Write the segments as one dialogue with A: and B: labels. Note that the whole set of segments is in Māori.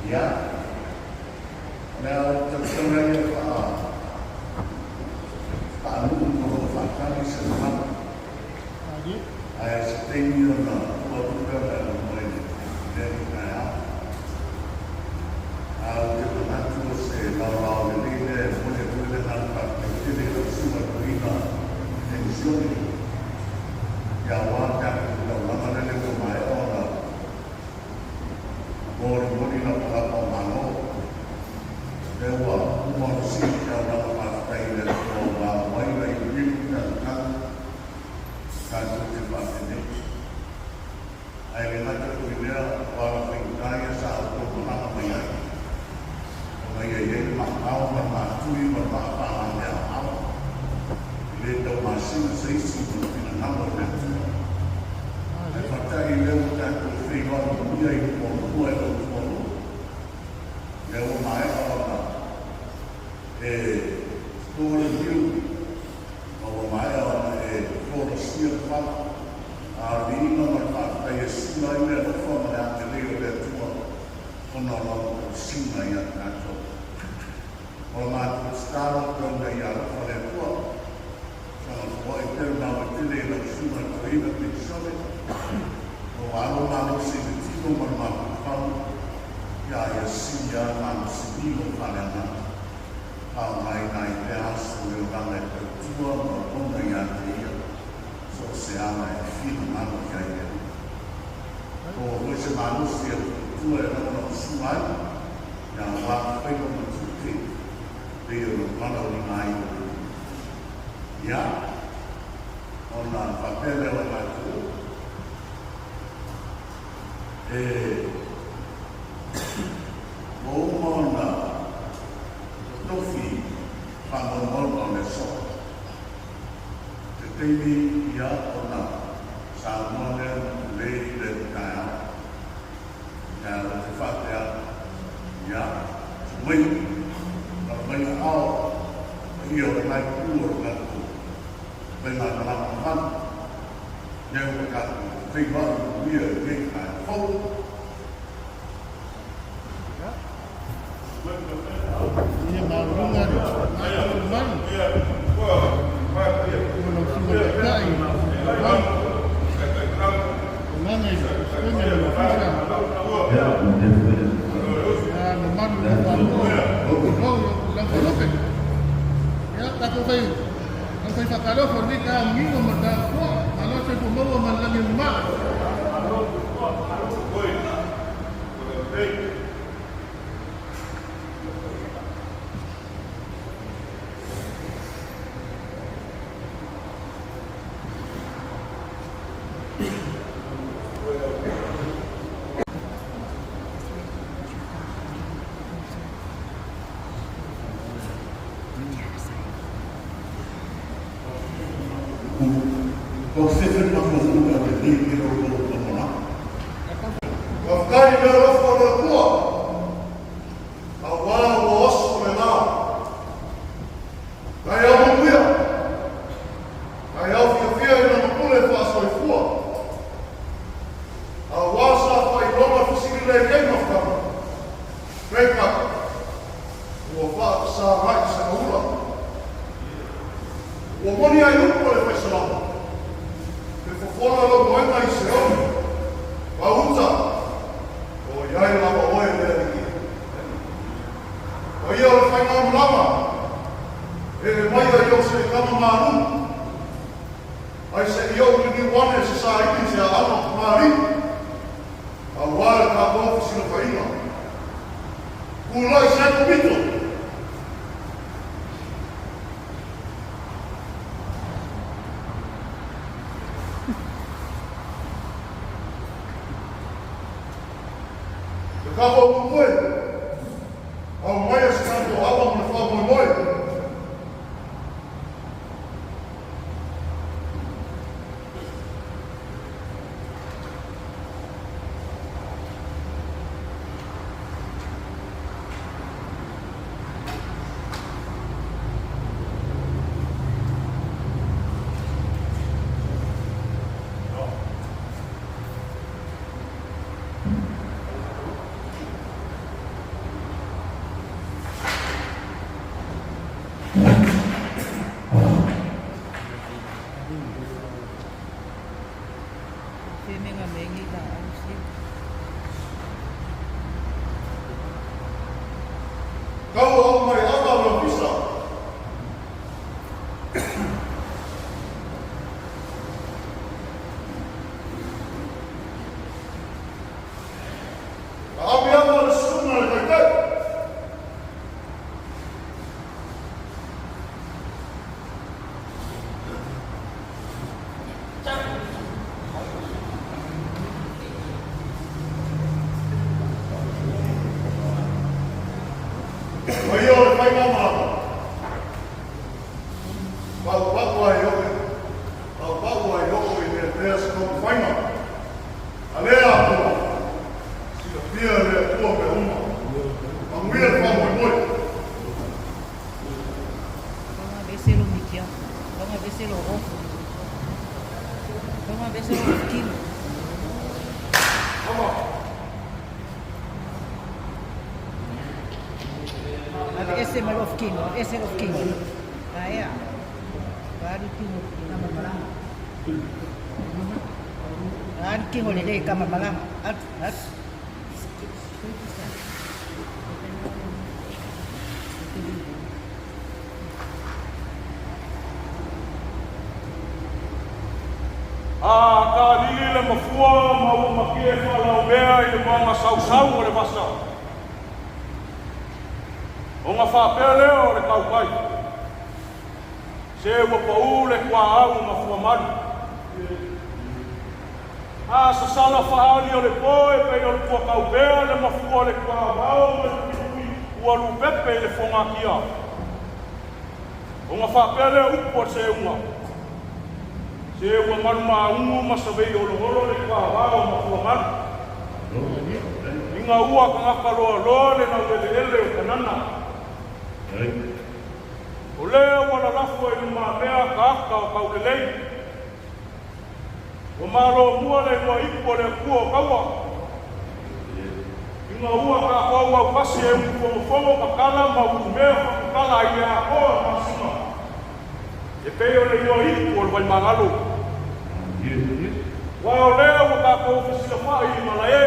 A: Ya, now terkena Pak Anu fakta di sana, ayat setengah waktu dalam mulai dari kaya, kita nanti lalu ini boleh nampak jadi semua berita tensiun yang wajar dalam mana yang bermain orang. Mori na pala mano dewa manusia dalam partai dan bahwa wajib hidup dan kasus cepat ini. Akhirnya terkuliah orang yang saat itu menang menang. Mengenai yang makau bermacui bermakam yang awal. Itu masih sisi dengan nama dan percaya dia bukan terfirman dia itu semua itu semua. Dia main orang store view, orang main orang for siapa ini nomor empat saya sinai dia form yang dia dia semua orang sinai yang nato. Orang sekarang orang dia orang tua, orang itu nama dia yang semua itu itu Walau manusia itu bermakam ya sia manusia itu kalena kalau naik dia sudah orang itu maupun yang dia sosial itu manusia itu. Kalau manusia itu orang semua yang waktu itu mencuci dia kalau naik ya orang pakai lewat itu. Mona Tofi Pangon on the shore. The baby Yakona Salmon laid the down. Now the fact that when all you're like poor when I love fun, never got big one, we are big hope.
B: Ini marungan, marungan. Belum semua kai. Mana itu? Sebenarnya berfungsi. Memang lakukan. Ya, tak boleh. Kalau saya kalau pergi kami memerdakwa, kalau saya pun bawa malam mak.
A: Você foi para fazer um trabalho de vamos lá. Vai ficar em melhor forma tua. Agora o osso menor. Aí eu vou ver. Aí eu fico fiel não pule faço e for. Agora só vai logo conseguir ler não ficar. Vem cá. O fato sabe se não lá. O bom dia não pode fazer lá. Fora lo moe mai se o usa o ia la moe de o ia o fai na lama mai eu se kama maru ai se eu ni one society se ala mari agora tá bom se não vai não pulou se é bonito. Acabou com o boi. A mãe se cantou água para falar com o boi. vai mamar. Papua yo in the best of final. Alea po. Si pia le po pe uma. Manguia fa moi.
C: Vamos ver se ele mikia. Vamos ver se ele ofo. Vamos ver se ele ofquilo.
A: Vamos.
C: Esse é meu ofquilo. Esse é o ofquilo. Aí, ó. Baru kingo kama malang. Baru kingo lele kama malang. At.
D: Ka lili le mafua mau makie whalau mea i le mga sausau o le masa. O ngā whapea leo le kaukai. Se ua pau le kua au mafua maru. Sa sala whaali o le poe pei o le kua kaupea le mafua le kua au me tui ua lupepe i le whongakia. O ngā whapea leo upo se unga. Se ua maru maungu masawei o longolo le kua au mafua maru. Inga ua ka ngaka loa loa le na ele o kanana. O leo wala lafo i luma mea ka aka o kaulelei. O malo mua le ua ipo le kua o kaua. Inga ua ka kaua au pasi e ufongo ka kala ma umea ka kala i a koa masima. E peo le ua ipo le vai mangalo. Wa o leo wa ka kua fisila fai i malae.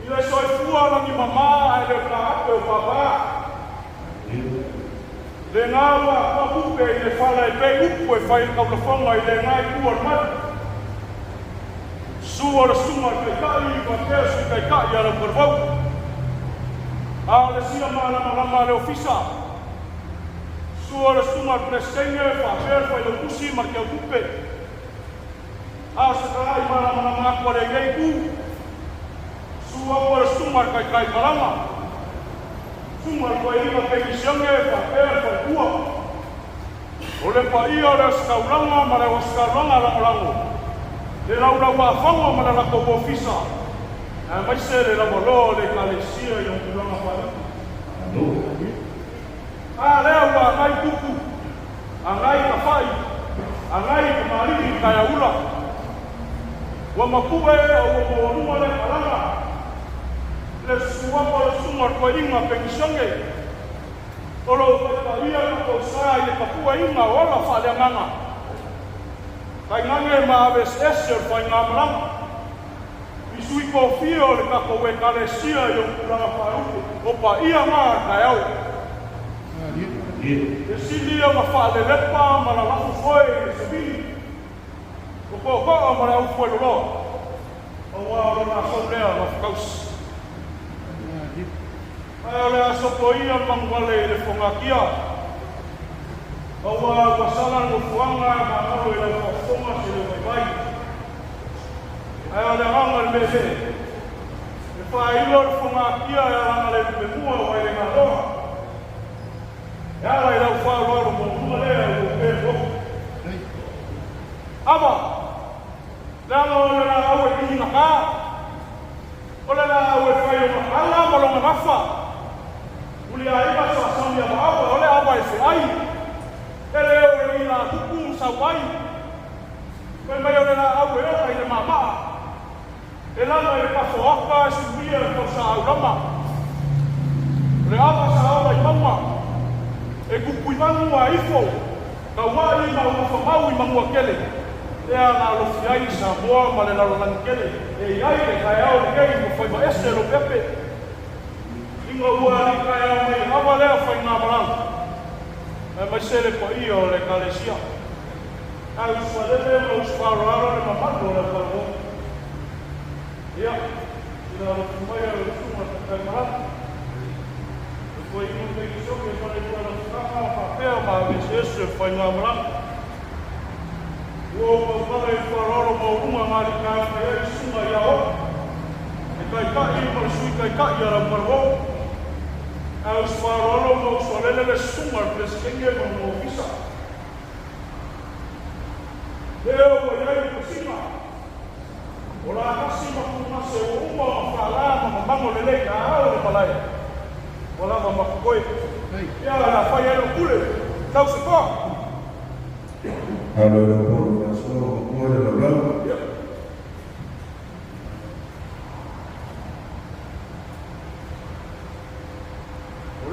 D: I le soifua langi mama e le ka ape o papa. Le ngāwa ka upe i le whala e pei upu e whai kaulafonga i le ngai kua mati. Sua le sunga kai kai i ka tesu kai kai ala parvau. A le sia malama le ofisa. Sua le sunga presenge whapea whai le kusi ma kia upe. A se kai malama kua le ngei ku. Sua le sunga kai kai kalama. Sunga kua inga peki siange whapea whai ua. O le pa ia le skaulanga ma le skaulanga langolango. Le laura wa whango ma le lako ofisa. Mai se le lamolo le kalesia i on kulanga whai. Lea ua ngai tuku. A ngai ka whai. A ngai ka mariki kaya ula. Wa makue o numa le kalanga. Le suwapa le sunga kua inga peki siange. Olo ka ia ka sa i kapua inga ola whale nganga. Kai ngange ma aves esio whai ngā marama. I sui ko fio le kako we kalesia i o kulanga whai o pa ia ngā kai au. E sili o ma whale lepa ma la lafu foe i sabini. O ko ma le au foe lolo. O wā o ngā saulea ma whakausi. Ai ole asopo ia mangwale le whangakia. Awa wasala no fuanga ma tau e le whafonga se le mai. Ai ole hanga le mele. E whailo le whangakia e hanga le pemua wai le ngaloa. E ala i lau whaaloa lo mōnua lea e o pēpo. Awa! Le anga ole la au e kihinga kā. Ole la au e whai o mahala ma longa ngafa. Uli a iwa sa sami a maawa, ole awa e whiai. Ele o e ila tuku sa wai. Koe mai ole la au e oka i le mamaa. E lana e pafo aka e subia e kosa au rama. Le awa sa awa i maua. E kupu i mangua ifo. Ka wai ma ufa mau i mangua kele. Ea na alofi ai sa moa ma le lalolangi kele. E iai le kai au le kei mo whai ma ese lo pepe. Inga ua ni kai au mai awa lea whai ngā marang. E mai sere pa ia o le kalesia. Ai usua lele ma usparoaro le mamako le wharo. Ia, ina alofi mai au usuma te kai marang. E koe inga kei kisoke e pane kua na whakaka o papea ma avese ese whai ngā marang. Ua pala e whararo ma urunga ngāri kai e sunga ia o. E kai kai ma sui kai kai ara marwo. Au sparolo mo solele le sumar pleskenge mo ofisa. Leo mo yai kusima. Ola kasima kuma se uma fala mambo lele ka au le palai. Ola mama koi. Ya la faya no kule. Tau se ko.
A: Halo por paso por el hablado.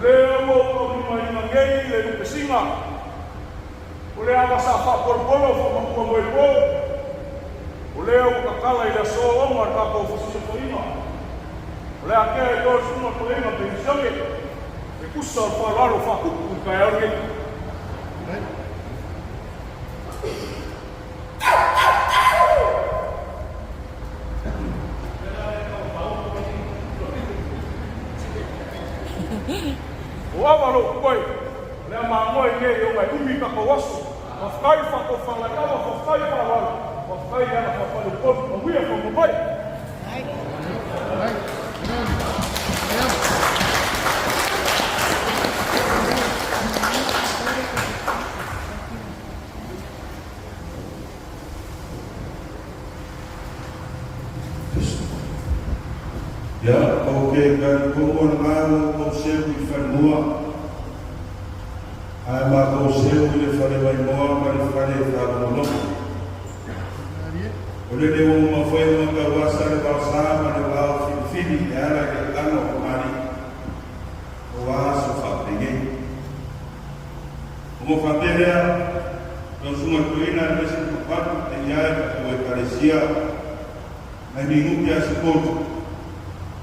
D: Leo mo mai le pesima. Ole ava sa fa por polo mo mo mo. Ole o kakala ida so o mar ka ko fusi ko ina. Ole ake do suma ko ina pensione. E kusa fa laro fa ku ka ya ore. Wawalo koi le mamoi ne yo mai umi ka ko wasu o fai fa ko fa la ka o fai fa la o fai ya fa fa le ko o wi fa mo bai
A: Ya, okay, kan kung ano kung siya ifanua, ay mako siya ilifane may moa malifane itago mo. Uli de mo mafoy magawasa ni Balsama ni Bao Fili yara ke ano kumari waso fabringe. Como família, nós uma coisa nesse papo tem já o parecia na nenhum dia se conta.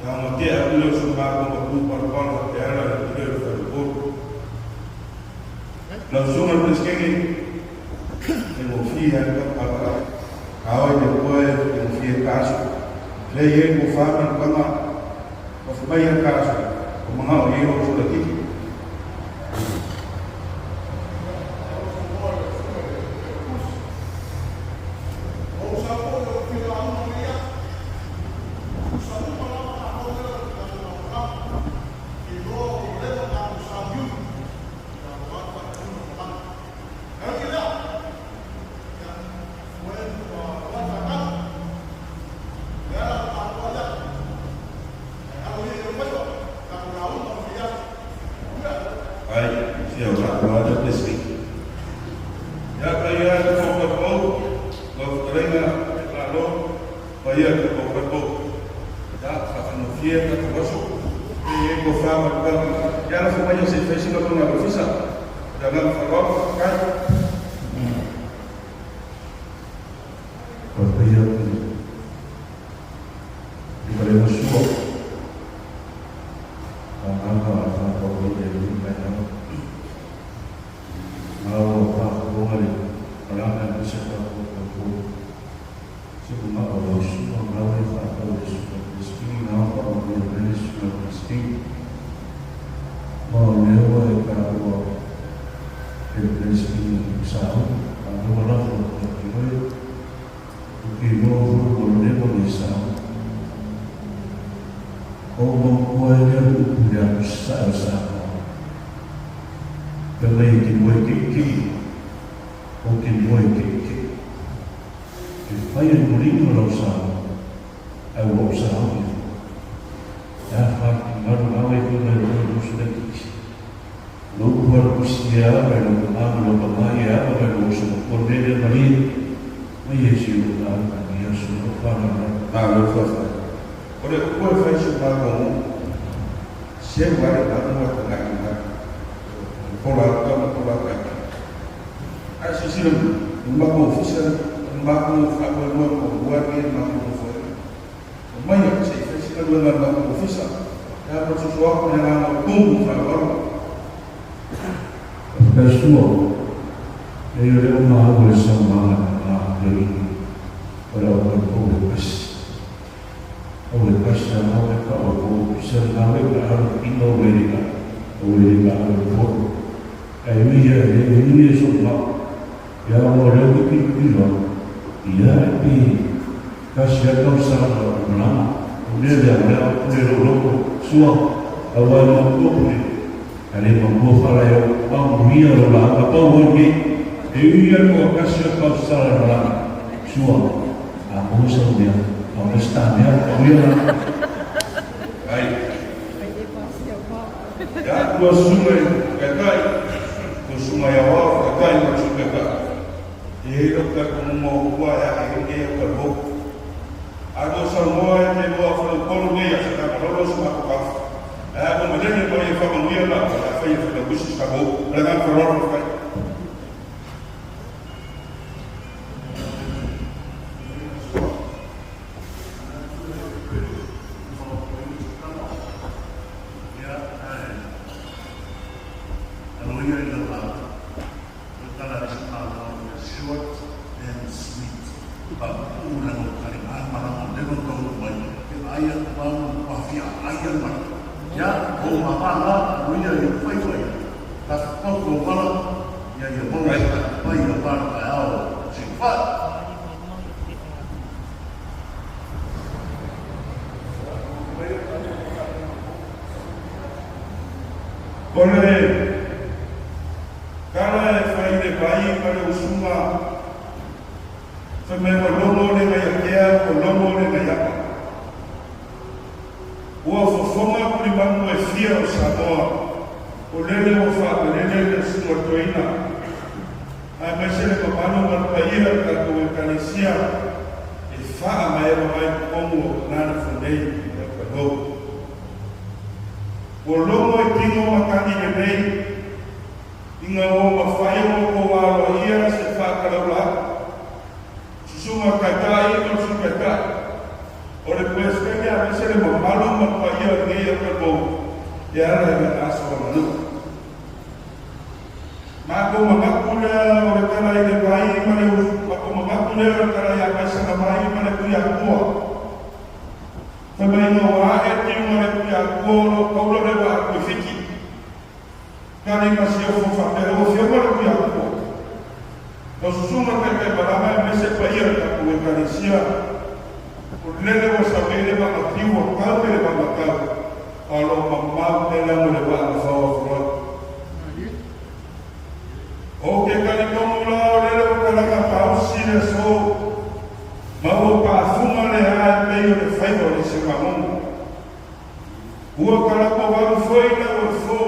A: Yang mati aku lo suka aku berkorban kerana tidak berkorban. Langsung aku sekali emosi yang apa kau depois emosi kasu. Lei eu falo kama kufanya kasu kumangao hiyo sudah tiki.
E: Kali mampu fala yo pau ria lo la ka pau ni e ia ko kasio ka sala la sua a mo sa dia a sta dia ko ia ai ya ko sume ka kai ko suma ya wa ka kai ko sume ka e ro ka ko mo wa ya ke ke ko bo a do sa mo e te mo fa ko ni ya sa ka ro suma ko ka como ele não ia fazer muito lá, a feia foi do curso acabou, levar para lá para
A: ya, oh mama, we are your favorite. That's not the one. Yeah, you're more right. Why you're part of our sing. Kone, kala e whai de bai kare usuma, whamewa lomo le ngai akea, o lomo le ngai apa. Ua fofonga kuri mangu e fia o Samoa, o lele o whakarele le suma toina. Ai mai sele papano marpaia kato e kanisia, e whaa mai ero mai komu nana whanei e kanou. O lomo e tingo makani le nei, inga o mawhai o ko waro ia se whakaraula, susuma kakai o su kakai. O le pues que a veces le mamalo mawhai o nei o kanou, e ara e aso o manu. Mako mamakule o le tala i le vai, mako mamakule o le tala i a kaisa na mai, mane kui a kua. Também não há uma piacolo, Paulo leva a fiki. Kani masih eu vou fazer, eu vou fazer piacolo. Nós somos que para mais esse país que o Eucaristia, o lele o saber leva a tio, o caldo leva a caldo. Alo mamá leva o leva a favor. O que kani como lá lele o cara que pausi le so. Mau pa fuma le a meio de faido de se mamon. Ua kala ko waru foi na o fo.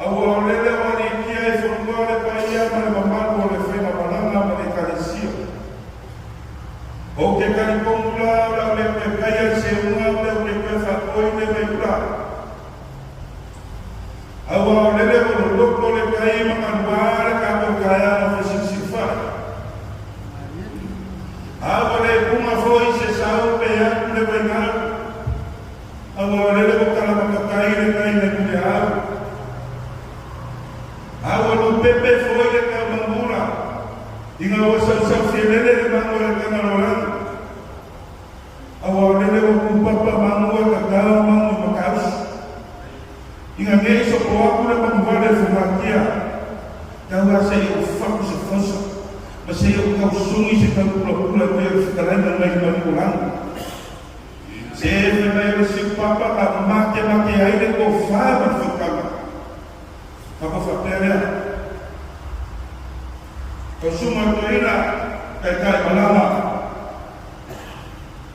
A: Au le le wani kia e fongo le pa ia ma le mamako le foi na banana ma le karisio. O ke kali kongula la le pe kaya se una le pe fa koi le me kula. Au le le o loko le kai ma kanwa ka ko kaya no fisifa. Agora uma foi se saiu pegar le pegar. Agora le botar a cair le cuidar. Agora o Pepe foi le camambura. Inga o sal fielele le mangura canalorando. Agora le o papa mangura cacau mangu macaus. Inga nem so coagula mangura le fumatia. Agora sei o faco se fosse. Mas eu calções e calcula para eu ficar ainda mais manipulando. Se ele vai se papa a máquina que ainda gofava ficava. A gofatéria. Consuma toina que cai balama.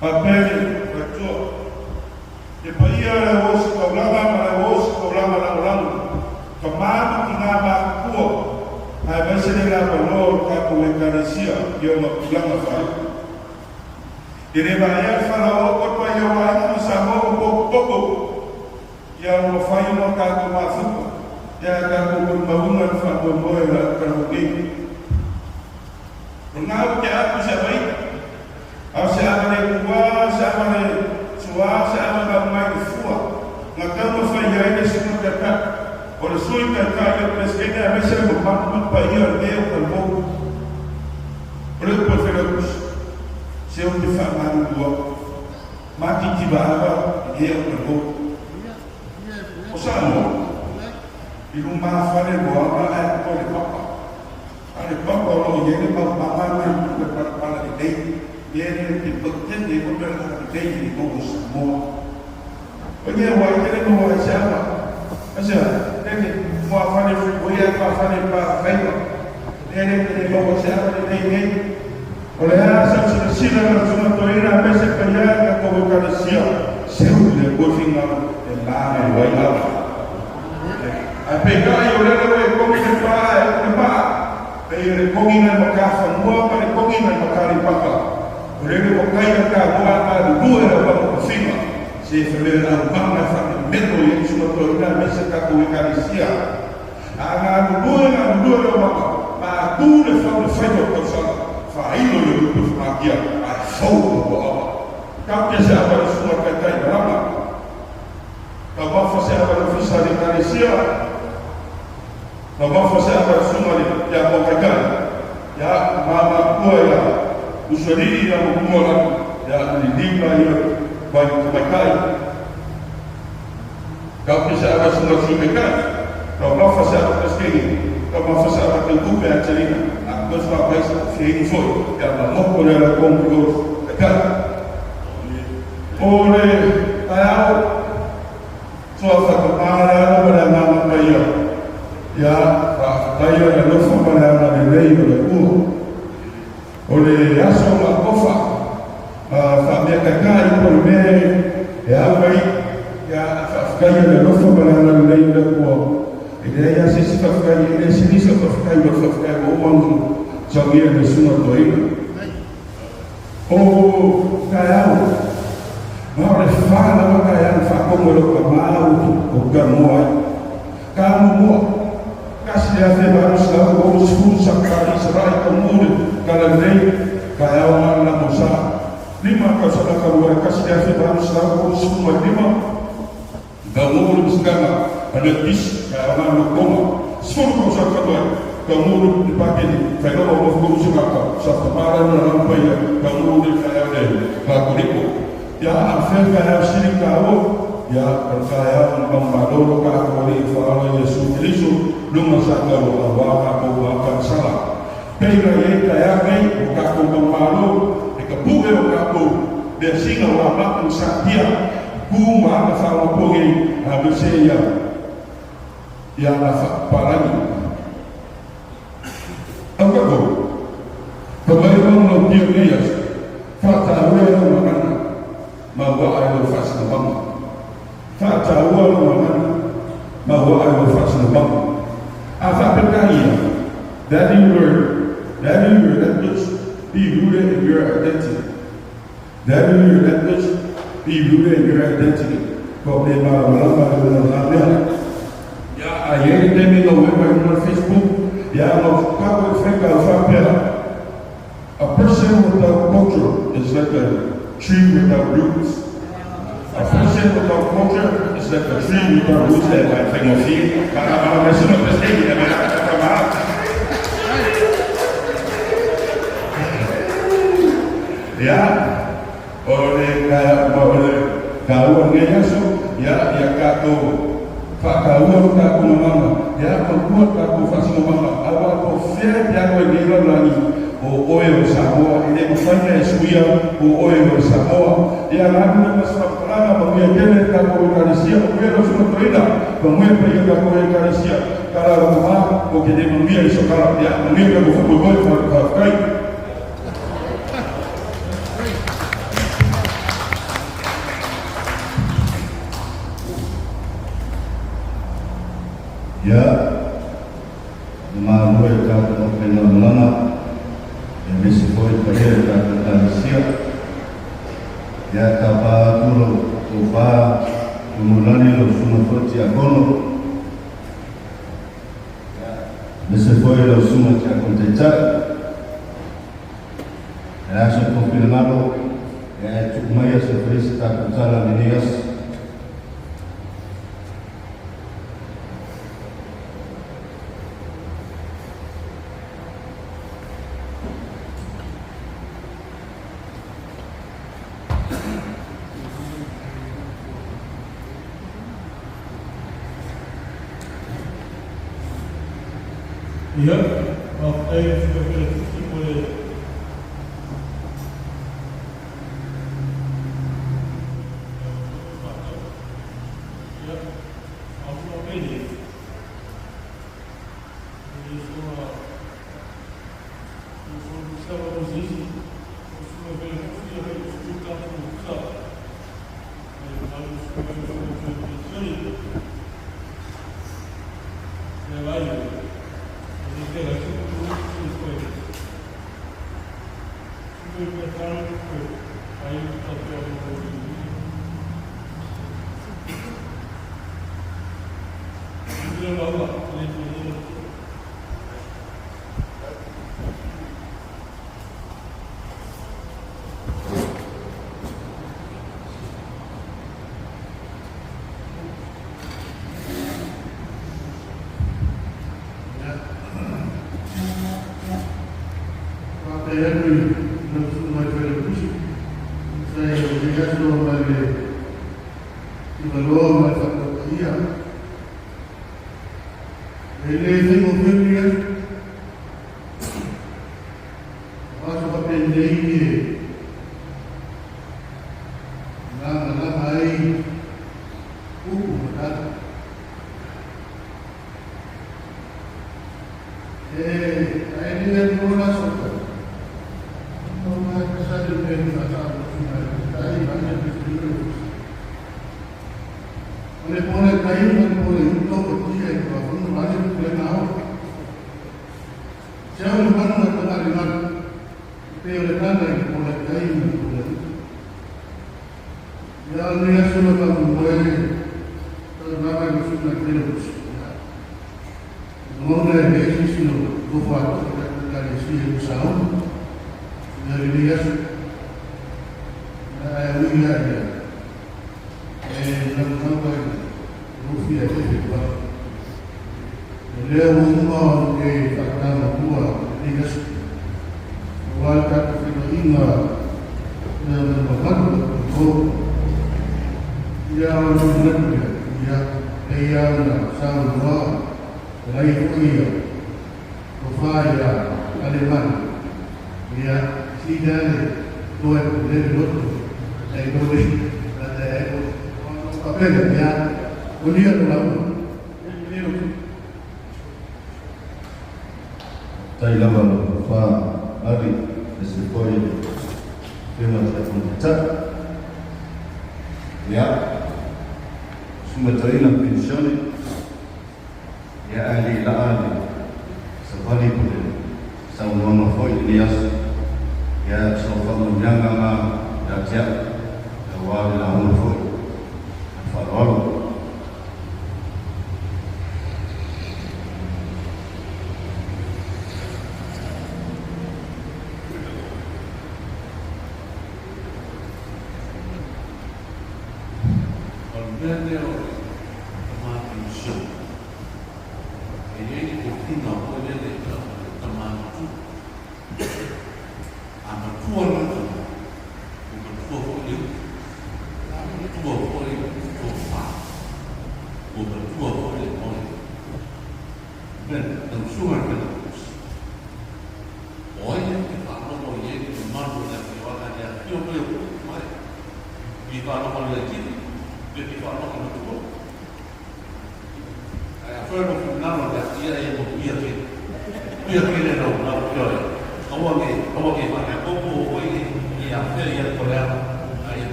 A: Papel, pato. E paia era o se cobrava para o se cobrava lá rolando. Tomado que nada cua. Ai vai se levar valor para o Eucaristia e uma plana fala. Ele vai falar o corpo aí o vai no sabor pouco e a uma faz uma casa uma fuga e a casa uma faz uma moeda para o bem. Não que a coisa vai ao se abre o se abre sua se abre mais fua na cama faz aí nesse lugar. Por isso que eu prescrevi a mesa do banco para ir ao meu corpo. Por isso que eu se eu me falar no bloco, mas que tivava e eu corpo. O salmo, e não mais falei boa, mas é por papa. Ale papa o ele para mamar para de dei, ele que pretende voltar a dei de como salmo. Olha, o aí ele não vai ser
E: Asa, mau fane fuia, fane pa kaiwa. Ele mau siapa ini. Oleh asal sila na cuma toina pese kaya ko bukasia. Seu le bofinga la wai la. Apega yo le ko mi pa. Ele kongina makafa mua pa kongina makari paka. Ele ko kaya ka mua ka dua la pa finga. Se fevereiro na fa meto e cuma toina pese ka ko bukasia. Ana dua la ma tu le fa ko sala. Failo le grupo magia a fogo do aba. Capia se agora sua catai brama. Tava fazer agora oficial de carecia. Tava fazer agora suma de ya bocacan. Ya mama coia. Usuri ya mola ya lidimba ya vai. Capia se agora suma cacan. Tava fazer agora skini. Tava fazer agora grupo a cerina. Mas uma vez que foi, ela não pode ela comprou a casa. Olhe, ayau, só satu para pada nama kaya, ya, kaya yang lupa pada nama dia oleh guru. Oleh asal makofa, família kaya oleh ya baik, ya kaya yang lupa pada nama dia oleh guru. Ideia se ficar ele se diz que vai ficar o mundo sabia de sua doida o caiu mas fala caiu fa como lo camau o gamoa camu kasi ya fe baru sa o sfur sa kali serai kamu kalau dei caiu na moça lima ka sa ka kasi ya fe baru sa o sfur lima gamu buscava ada bis karena lokoma semua kau kata kamu dipakai kalau mau kau suka satu malam dalam bayar kamu dikaya deh lagu itu ya afir kaya sini kau ya kaya membawa kau di faham Yesus Kristus lumah saja bawa kau akan salah pega ye kaya kau kau membawa dikebuke kau dia singa wabak sakia kuma kau pergi habis yang nafak parani. Apa tu? Pembayaran lebih bias. Fatwa yang mana? Mawa ayo fasal bang. Fatwa yang mana? Mawa ayo fasal bang. Apa perkaya? That word that must be rooted in your identity. That word that must be rooted in your identity. Kau boleh malam. Ayer também no Facebook, yeah, no Cabo Africa Fapela. A person without culture is like a tree without roots. A person without culture is like a tree without roots. That I think of you. I'm a person of this thing. I'm yeah. Oleh kawan dia so, ya kato. Fakauan tak mama, ya membuat aku fasih mama. Awal kofir yang bergerak lagi. Oil Samoa, ini bukannya suya. Oil Samoa, dia lagu nama sekarang mengiyakan kamu Indonesia, mengiyakan semua terina, mengiyakan kamu Indonesia. Kalau rumah, mungkin dia mengiyakan sekarang, dia mengiyakan bukan fakai.
A: Ya, malu kita mengenal nama yang disebut pada Indonesia. Ya, tapa dulu tufa mulani lo semua kerja kono. Disebut lo semua kerja konteja. Ya, saya confirmado. Ya, cuma ya seperti kita berjalan ini ya.
D: Ja, auf even voor de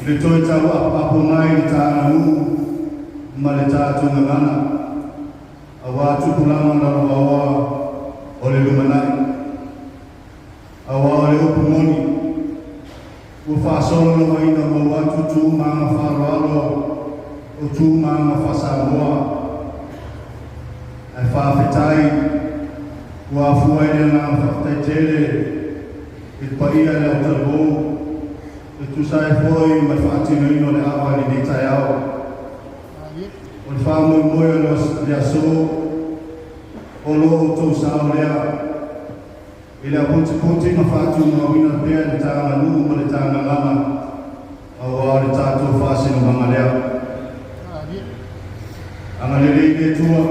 A: le toi tau apa mai le ta nu ma le ta tu ngana awa tu pulama na awa o le lumanai awa o le upumoni o fa solo no mai na mo atu tu ma fa ralo o tu ma fa sa moa ai fa fetai wa fuai na fa tele il paia le otabo e tu sai foi ma fatti noi non le awa ni dei taiao o le fa mo mo le aso o lo tu sa lea ele aponte ponte ma fatti no wina pe le tanga lu ma le tanga lama o le tato fase no mangalea angalele de tua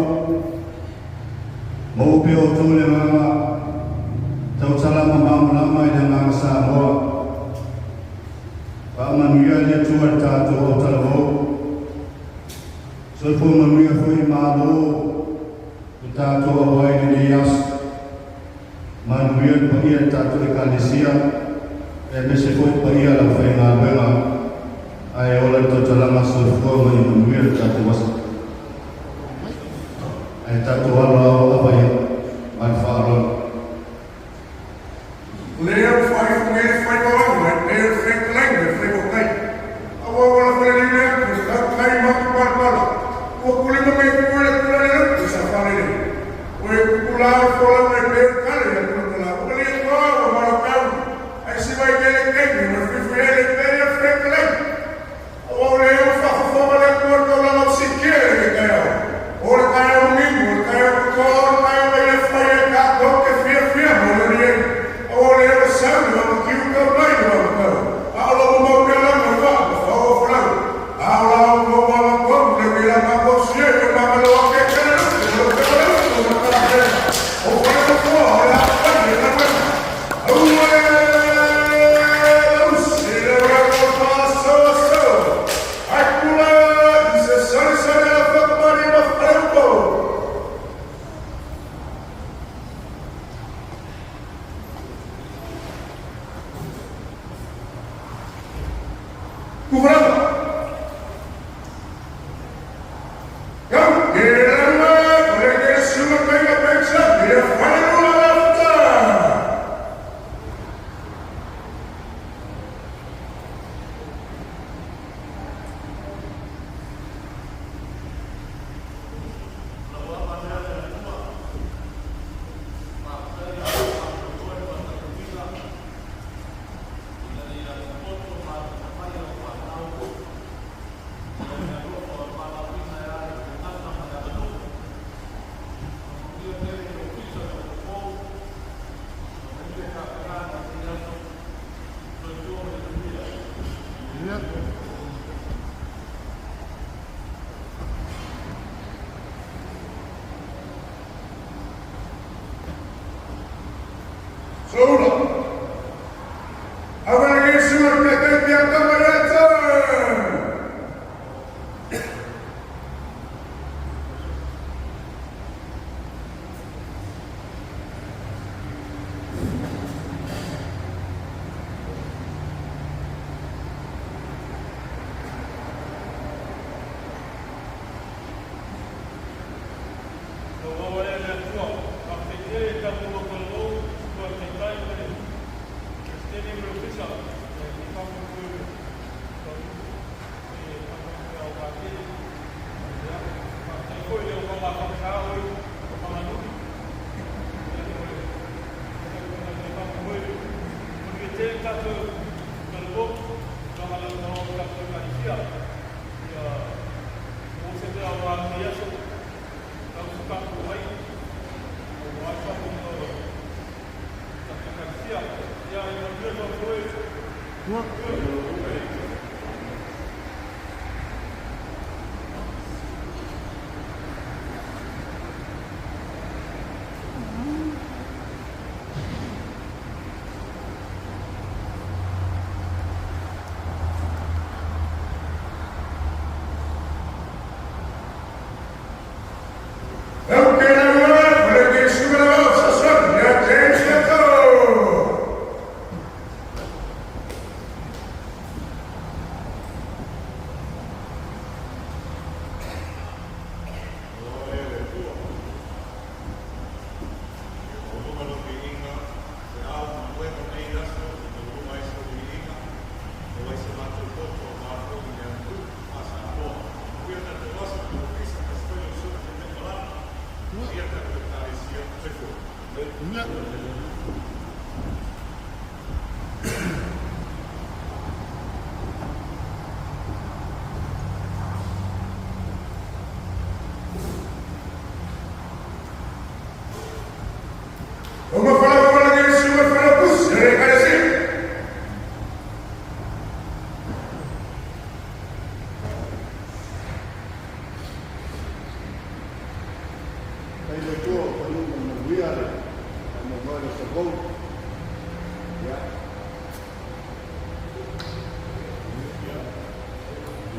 A: mo pe o tu le mama tau salama mama i le nganga sa hoa pa manuia le tua le tato o talavo so po manuia foi malo le tato o wai le ias manuia pa ia tato e kalesia e mese foi pa ia la fai ngā wenga ai ola to talama so po manuia le tato wasa ai tato wala o apai ai whaaro
F: Leo fai fumere fai kolango, leo fai kolango, fai kokai. Awa wala fai leo, kusa kai maki parpala. Ua kulima me kule kula leo, kusa fai leo. Ue kukula fola me leo kale ya kula. Ua leo kwa wa mara kau. Ai si vai kele kenge, ma fifu ele kele fai kolango. Awa leo fa foma le kua kola ma sikere ke kaya. Ora kaya umingo, kaya kukor, kaya me fai e kato ke fia fia mo le leo. Ole o sangue o que o caminho o cara aula o meu pela não vai o frango aula o meu balcão le vira para você que vai me lo que quer o cara o frango fora a parte da mesa o será o passo acula se sai a família frango Cubrando. Não, querendo, olha que esse uma pega pensando, ele vai no lado. Solo. Agora que esse uma pega que a camarada.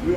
B: Ya,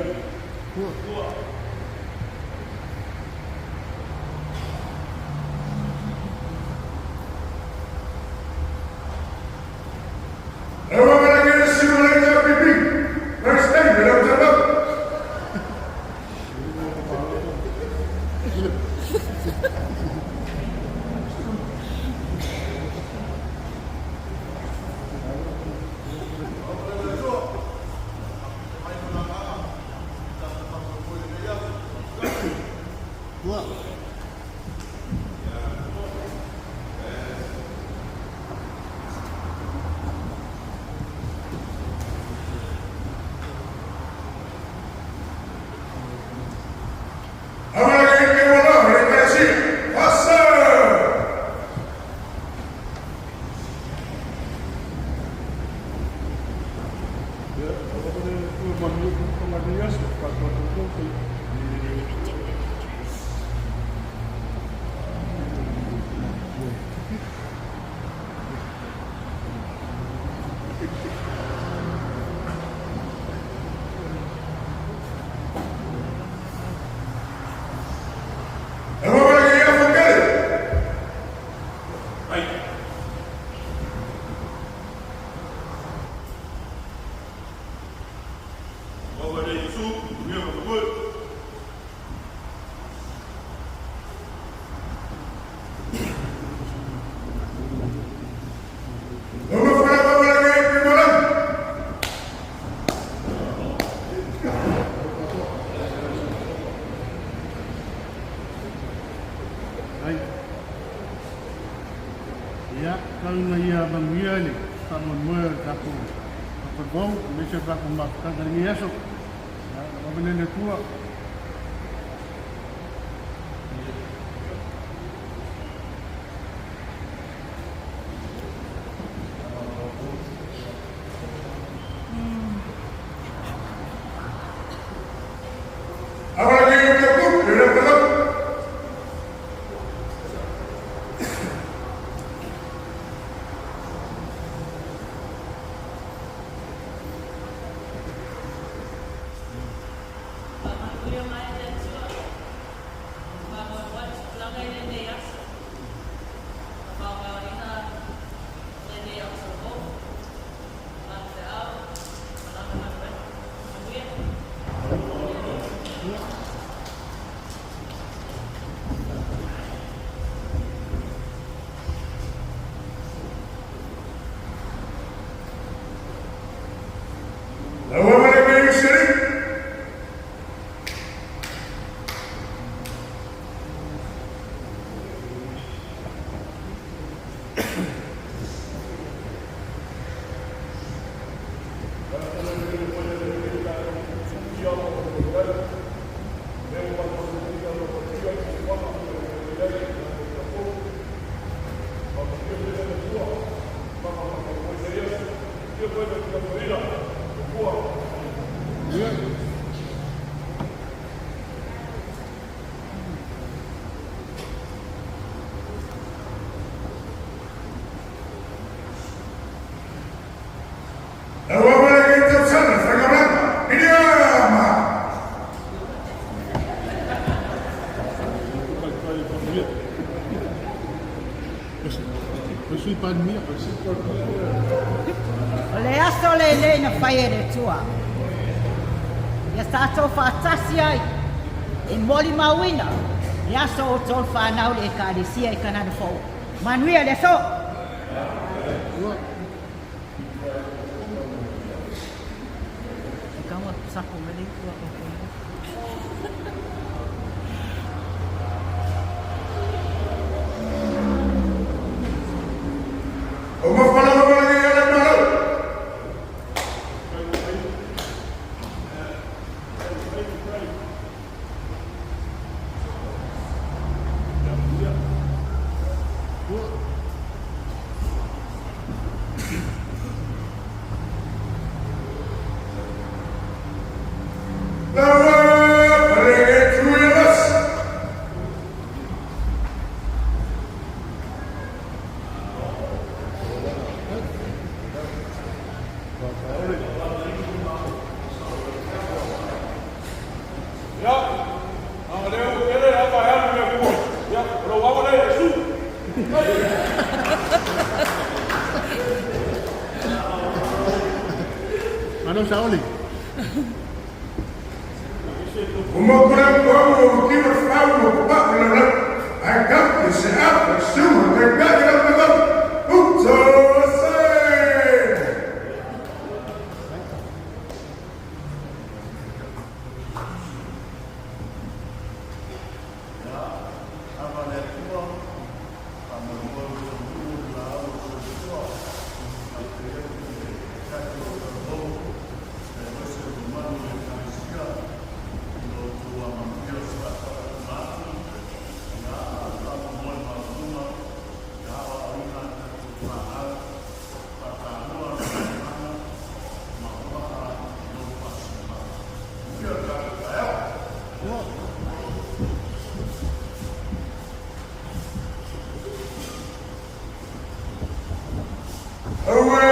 B: kalau ia mengiali sama muer kapu. Apa bau, mesti kapu makan dari esok. Apa benda tua?
C: Le aso le na whaia re tua. Ia tātou whātasi ai. E moli mawina. Le aso o tol whanau le kārisia I kanana fau. Manuia le so. Kawa sapo mele tua ko.
D: Ya. Leo ele apa ya me ko. Ya, lo wa le su.
B: Ano sa uli?
F: Uma grande como que nos fala no papo lá, a campo se abre, sua, pegada na pegada, puto, away.